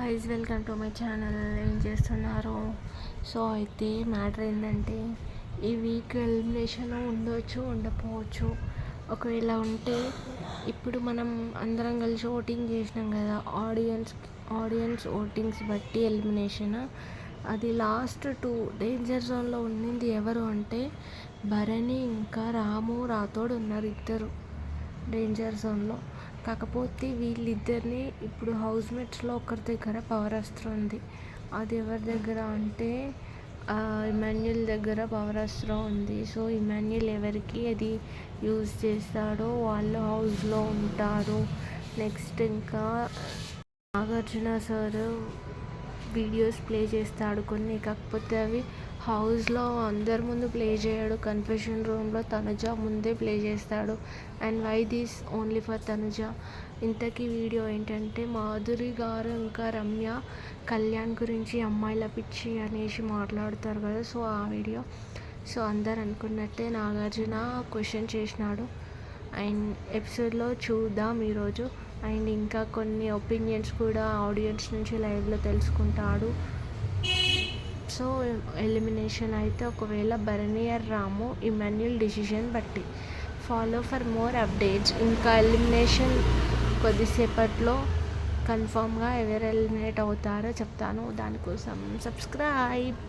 Guys welcome to my channel. ఏం చేస్తున్నారు? So అయితే మ్యాటర్ ఏంటంటే ఈ వీక్ ఎలిమినేషన్ ఉండొచ్చు ఉండకపోవచ్చు. ఒకవేళ ఉంటే ఇప్పుడు మనం అందరం కలిసి ఓటింగ్ చేసినాం కదా, ఆడియన్స్ ఓటింగ్స్ బట్టి ఎలిమినేషన్. అది లాస్ట్ 2 డేంజర్ జోన్లో ఉండింది ఎవరు అంటే భరణి ఇంకా రాము రాథోడ్ ఉన్నారు, ఇద్దరు డేంజర్ జోన్లో. కాకపోతే వీళ్ళిద్దరిని ఇప్పుడు హౌస్మేట్స్లో ఒకరి దగ్గర పవర్ అస్త్రం ఉంది. అది ఎవరి దగ్గర అంటే ఇమాన్యుల్ దగ్గర పవర్ అస్త్రం ఉంది. సో ఇమాన్యుల్ ఎవరికి అది యూజ్ చేస్తాడో వాళ్ళు హౌస్లో ఉంటారు. నెక్స్ట్ ఇంకా నాగార్జున సార్ వీడియోస్ ప్లే చేస్తాడు కొన్ని, కాకపోతే అవి హౌస్లో అందరి ముందు ప్లే చేయడు. కన్ఫెషన్ రూమ్లో తనుజ ముందే ప్లే చేస్తాడు. And why this only for Tanuja. ఇంతకీ వీడియో ఏంటంటే మాధురి గారు ఇంకా రమ్య కళ్యాణ్ గురించి అమ్మాయిల పిచ్చి అనేసి మాట్లాడుతారు కదా, సో ఆ వీడియో. సో అందరు అనుకున్నట్టే నాగార్జున క్వశ్చన్ చేసినాడు. అండ్ ఎపిసోడ్లో చూద్దాం ఈరోజు. అండ్ ఇంకా కొన్ని ఒపీనియన్స్ కూడా ఆడియన్స్ నుంచి లైవ్లో తెలుసుకుంటాడు. సో ఎలిమినేషన్ అయితే ఒకవేళ భరణి ఆర్ రాము ఇమాన్యుల్ డిసిషన్ బట్టి. Follow for more updates. ఇంకా ఎలిమినేషన్ కొద్దిసేపట్లో కన్ఫామ్గా ఎవరు ఎలిమినేట్ అవుతారో చెప్తాను, దానికోసం సబ్స్క్రైబ్.